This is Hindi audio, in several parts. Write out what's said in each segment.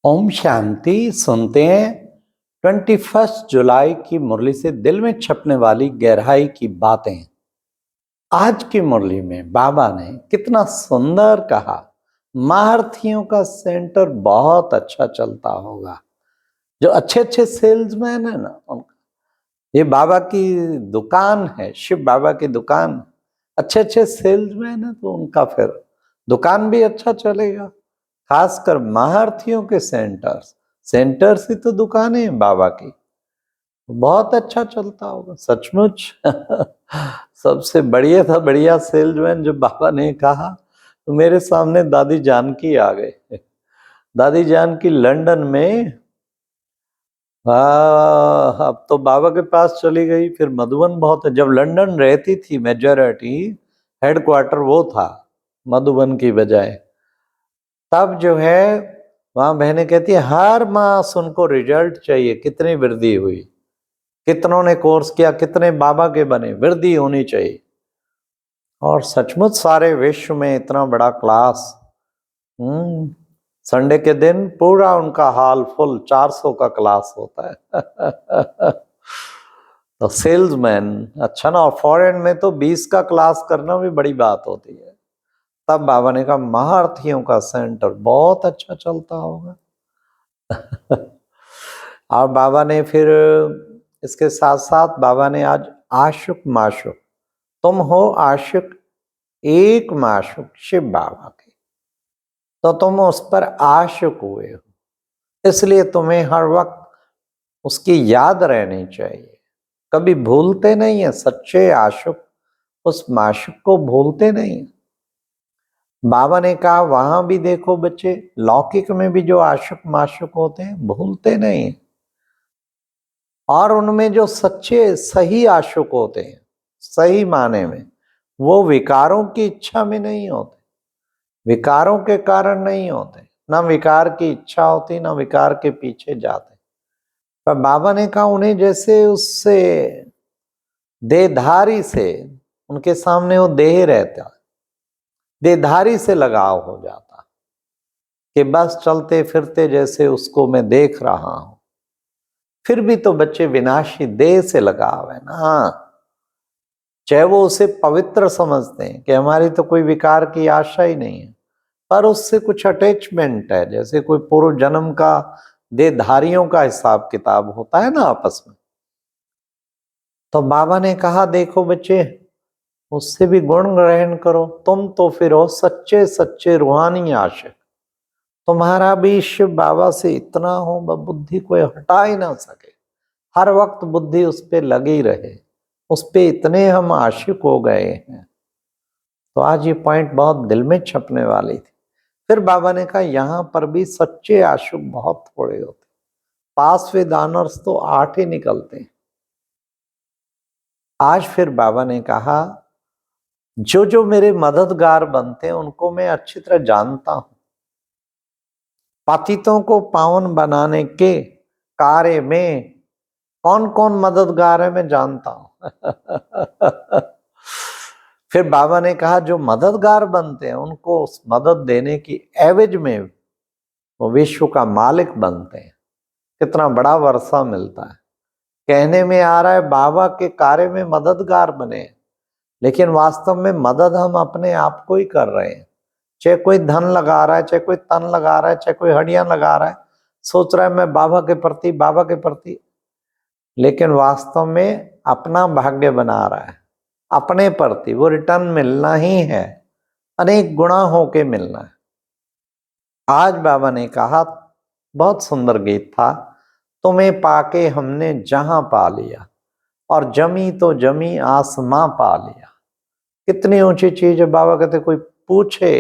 ओम शांति। सुनते हैं 21 जुलाई की मुरली से दिल में छपने वाली गहराई की बातें। आज की मुरली में बाबा ने कितना सुंदर कहा, महारथियों का सेंटर बहुत अच्छा चलता होगा। जो अच्छे अच्छे सेल्समैन है ना, उनका ये बाबा की दुकान है, शिव बाबा की दुकान। अच्छे अच्छे सेल्समैन है तो उनका फिर दुकान भी अच्छा चलेगा। खासकर महारथियों के सेंटर्स सेंटर्स ही तो दुकानें हैं बाबा की, बहुत अच्छा चलता होगा सचमुच। सबसे बढ़िया सेल्समैन जो बाबा ने कहा तो मेरे सामने दादी जानकी आ गए। दादी जानकी लंदन में, अब तो बाबा के पास चली गई। फिर मधुबन बहुत है, जब लंदन रहती थी मेजॉरिटी हेडक्वार्टर वो था मधुबन की बजाय। तब जो है वहां बहनें कहती है हर मास उनको रिजल्ट चाहिए, कितनी वृद्धि हुई, कितनों ने कोर्स किया, कितने बाबा के बने, वृद्धि होनी चाहिए। और सचमुच सारे विश्व में इतना बड़ा क्लास, संडे के दिन पूरा उनका हॉल फुल, 400 का क्लास होता है। तो सेल्समैन अच्छा ना, और फॉरेन में तो 20 का क्लास करना भी बड़ी बात होती है। तब बाबा ने कहा महारथियों का सेंटर बहुत अच्छा चलता होगा। और बाबा ने फिर इसके साथ साथ बाबा ने आज आशुक माशुक, तुम हो आशिक एक माशुक शिव बाबा के, तो तुम उस पर आशिक हुए हो, इसलिए तुम्हें हर वक्त उसकी याद रहनी चाहिए। कभी भूलते नहीं है, सच्चे आशिक उस माशुक को भूलते नहीं। बाबा ने कहा वहां भी देखो बच्चे, लौकिक में भी जो आशिक माशुक होते हैं भूलते नहीं, और उनमें जो सच्चे सही आशिक होते हैं सही माने में, वो विकारों की इच्छा में नहीं होते, विकारों के कारण नहीं होते, ना विकार की इच्छा होती, ना विकार के पीछे जाते। पर बाबा ने कहा उन्हें जैसे उससे देहधारी से, उनके सामने वो देह रहता, देहधारी से लगाव हो जाता कि बस चलते फिरते जैसे उसको मैं देख रहा हूं। फिर भी तो बच्चे विनाशी देह से लगाव है ना, चाहे वो उसे पवित्र समझते हैं कि हमारी तो कोई विकार की आशा ही नहीं है, पर उससे कुछ अटैचमेंट है, जैसे कोई पूर्व जन्म का देहधारियों का हिसाब किताब होता है ना आपस में। तो बाबा ने कहा देखो बच्चे, उससे भी गुण ग्रहण करो, तुम तो फिर हो सच्चे सच्चे रूहानी आशिक। तुम्हारा भी शिव बाबा से इतना हो बुद्धि कोई हटा ही ना सके, हर वक्त बुद्धि उस पर लगी रहे, उस पे इतने हम आशिक हो गए हैं। तो आज ये पॉइंट बहुत दिल में छपने वाली थी। फिर बाबा ने कहा यहां पर भी सच्चे आशिक बहुत थोड़े होते, पास वे दानर्स तो 8 ही निकलते हैं। आज फिर बाबा ने कहा जो जो मेरे मददगार बनते हैं उनको मैं अच्छी तरह जानता हूं, पतितों को पावन बनाने के कार्य में कौन कौन मददगार है मैं जानता हूं। फिर बाबा ने कहा जो मददगार बनते हैं उनको उस मदद देने की एवज में वो विश्व का मालिक बनते हैं। कितना बड़ा वर्षा मिलता है। कहने में आ रहा है बाबा के कार्य में मददगार बने, लेकिन वास्तव में मदद हम अपने आप को ही कर रहे हैं। चाहे कोई धन लगा रहा है, चाहे कोई तन लगा रहा है, चाहे कोई हड्डियां लगा रहा है, सोच रहा है मैं बाबा के प्रति बाबा के प्रति, लेकिन वास्तव में अपना भाग्य बना रहा है, अपने प्रति वो रिटर्न मिलना ही है, अनेक गुणा होके मिलना है। आज बाबा ने कहा, बहुत सुंदर गीत था, तुम्हें पाके हमने जहां पा लिया, और जमी तो जमी आसमां पा लिया। कितनी ऊंची चीज है। बाबा कहते कोई पूछे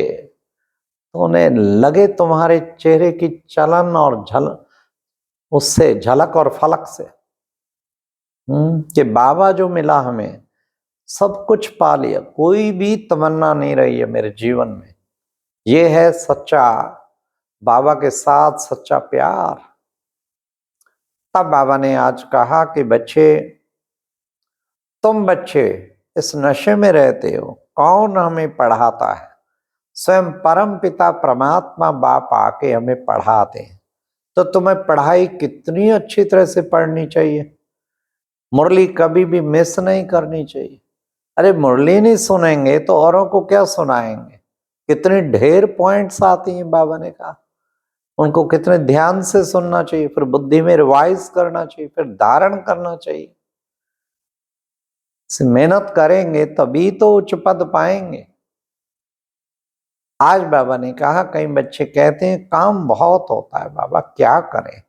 तो उन्हें लगे तुम्हारे चेहरे की चलन और उससे झलक और फलक से, कि बाबा जो मिला हमें सब कुछ पा लिया, कोई भी तमन्ना नहीं रही है मेरे जीवन में। ये है सच्चा बाबा के साथ सच्चा प्यार। तब बाबा ने आज कहा कि बच्चे, तुम बच्चे इस नशे में रहते हो, कौन हमें पढ़ाता है? स्वयं परम पिता परमात्मा बाप आके हमें पढ़ाते हैं। तो तुम्हें पढ़ाई कितनी अच्छी तरह से पढ़नी चाहिए, मुरली कभी भी मिस नहीं करनी चाहिए। अरे मुरली नहीं सुनेंगे तो औरों को क्या सुनाएंगे। कितने ढेर पॉइंट्स आती हैं, बाबा ने कहा उनको कितने ध्यान से सुनना चाहिए, फिर बुद्धि में रिवाइज करना चाहिए, फिर धारण करना चाहिए। मेहनत करेंगे तभी तो उच्च पद पाएंगे। आज बाबा ने कहा कई बच्चे कहते हैं काम बहुत होता है बाबा, क्या करें।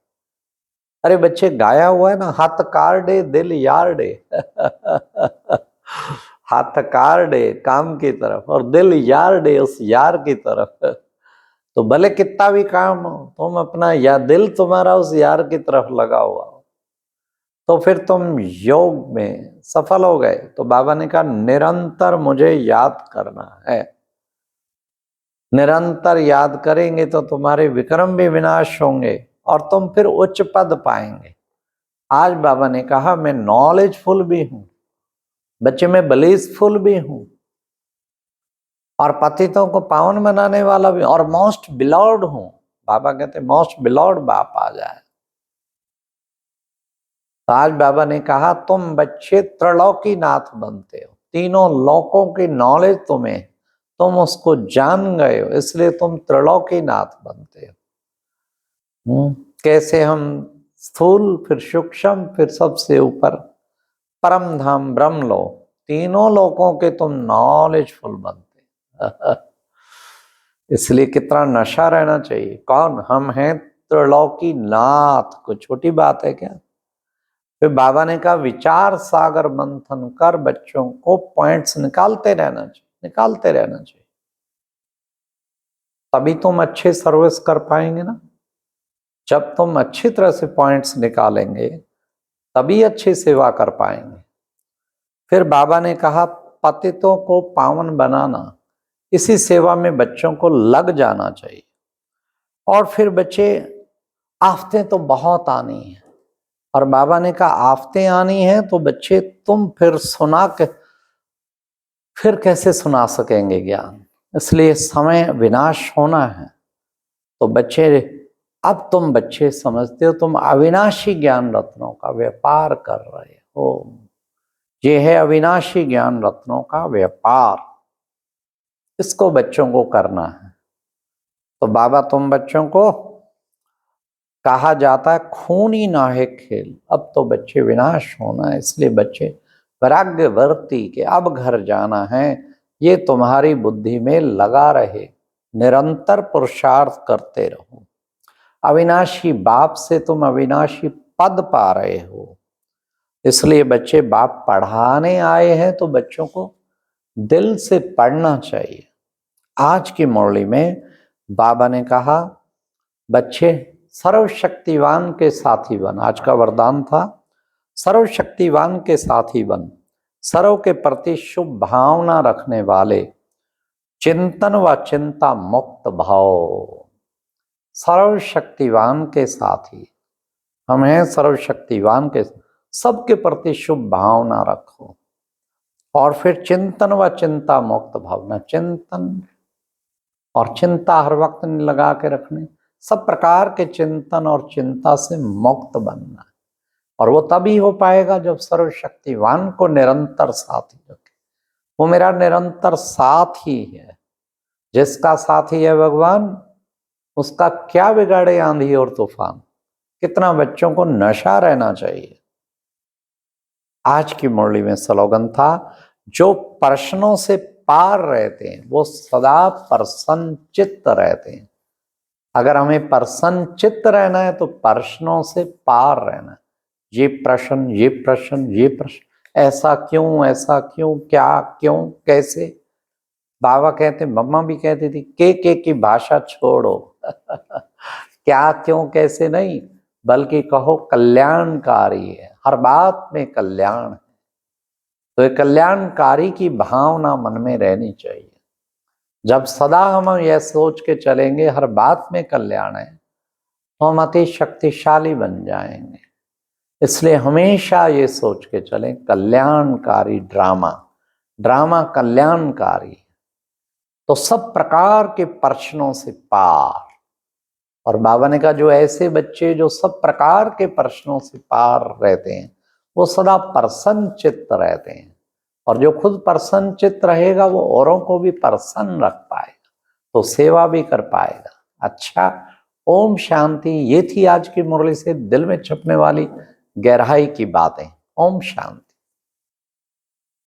अरे बच्चे गाया हुआ है ना, हाथ कार डे दिल यार डे हाथ कार डे काम की तरफ और दिल यार डे उस यार की तरफ। तो भले कितना भी काम हो, तुम अपना या दिल तुम्हारा उस यार की तरफ लगा हुआ हो तो फिर तुम योग में सफल हो गए। तो बाबा ने कहा निरंतर मुझे याद करना है। निरंतर याद करेंगे तो तुम्हारे विक्रम भी विनाश होंगे और तुम फिर उच्च पद पाएंगे। आज बाबा ने कहा मैं नॉलेजफुल भी हूं, बच्चे में ब्लिसफुल भी हूं और पतितों को पावन बनाने वाला भी और मोस्ट बिलॉर्ड हूं। बाबा कहते मोस्ट बिलॉर्ड बाप आ जाए। तो आज बाबा ने कहा तुम बच्चे त्रिलोकी नाथ बनते हो, तीनों लोकों की नॉलेज तुम्हें, तुम उसको जान गए हो, इसलिए तुम त्रिलोकी नाथ बनते हो। कैसे हम स्थूल, फिर सूक्ष्म, फिर सबसे ऊपर परम धाम ब्रह्म लोक, तीनों लोकों के तुम नॉलेजफुल बनते। इसलिए कितना नशा रहना चाहिए। कौन हम हैं? त्रिलोकी नाथ। कोई छोटी बात है क्या? फिर बाबा ने कहा विचार सागर मंथन कर बच्चों को पॉइंट्स निकालते रहना चाहिए, निकालते रहना चाहिए, तभी तुम अच्छे सर्विस कर पाएंगे ना। जब तुम अच्छी तरह से पॉइंट्स निकालेंगे तभी अच्छी सेवा कर पाएंगे। फिर बाबा ने कहा पतितों को पावन बनाना, इसी सेवा में बच्चों को लग जाना चाहिए। और फिर बच्चे, आफतें तो बहुत आनी है और बाबा ने कहा आफतें आनी है तो बच्चे तुम फिर सुना के फिर कैसे सुना सकेंगे ज्ञान। इसलिए समय विनाश होना है। तो बच्चे, अब तुम बच्चे समझते हो तुम अविनाशी ज्ञान रत्नों का व्यापार कर रहे हो। ये है अविनाशी ज्ञान रत्नों का व्यापार, इसको बच्चों को करना है। तो बाबा तुम बच्चों को, कहा जाता है खून ही ना है खेल, अब तो बच्चे विनाश होना है, इसलिए बच्चे वैराग्यवर्ती के अब घर जाना है, ये तुम्हारी बुद्धि में लगा रहे, निरंतर पुरुषार्थ करते रहो। अविनाशी बाप से तुम अविनाशी पद पा रहे हो, इसलिए बच्चे बाप पढ़ाने आए हैं तो बच्चों को दिल से पढ़ना चाहिए। आज की मुरली में बाबा ने कहा बच्चे सर्वशक्तिवान के साथी बन। आज का वरदान था सर्वशक्तिवान के साथी बन, सर्व के प्रति शुभ भावना रखने वाले, चिंतन व चिंता मुक्त भाव। सर्वशक्तिवान के साथी हम हैं, सर्वशक्तिवान के सबके प्रति शुभ भावना रखो और फिर चिंतन व चिंता मुक्त भावना, चिंतन और चिंता हर वक्त लगा के रखने, सब प्रकार के चिंतन और चिंता से मुक्त बनना। और वो तभी हो पाएगा जब सर्वशक्तिवान को निरंतर साथी रखे। वो मेरा निरंतर साथी है, जिसका साथी है भगवान उसका क्या बिगाड़े आंधी और तूफान। कितना बच्चों को नशा रहना चाहिए। आज की मुरली में स्लोगन था जो प्रश्नों से पार रहते हैं वो सदा प्रसन्न चित्त रहते हैं। अगर हमें प्रसन्न चित्त रहना है तो प्रश्नों से पार रहना है। ये प्रश्न, ये प्रश्न, ये प्रश्न, ऐसा क्यों, ऐसा क्यों, क्या क्यों, कैसे। बाबा कहते, मम्मा भी कहती थी के की भाषा छोड़ो क्या क्यों कैसे नहीं, बल्कि कहो कल्याणकारी है, हर बात में कल्याण है। तो ये कल्याणकारी की भावना मन में रहनी चाहिए। जब सदा हम यह सोच के चलेंगे हर बात में कल्याण है तो हम अति शक्तिशाली बन जाएंगे। इसलिए हमेशा ये सोच के चलें कल्याणकारी ड्रामा, ड्रामा कल्याणकारी। तो सब प्रकार के प्रश्नों से पार और बाबा ने कहा जो ऐसे बच्चे जो सब प्रकार के प्रश्नों से पार रहते हैं वो सदा प्रसन्न चित्त रहते हैं, और जो खुद प्रसन्न चित्त रहेगा वो औरों को भी प्रसन्न रख पाएगा, तो सेवा भी कर पाएगा। अच्छा, ओम शांति। ये थी आज की मुरली से दिल में छपने वाली गहराई की बातें। ओम शांति।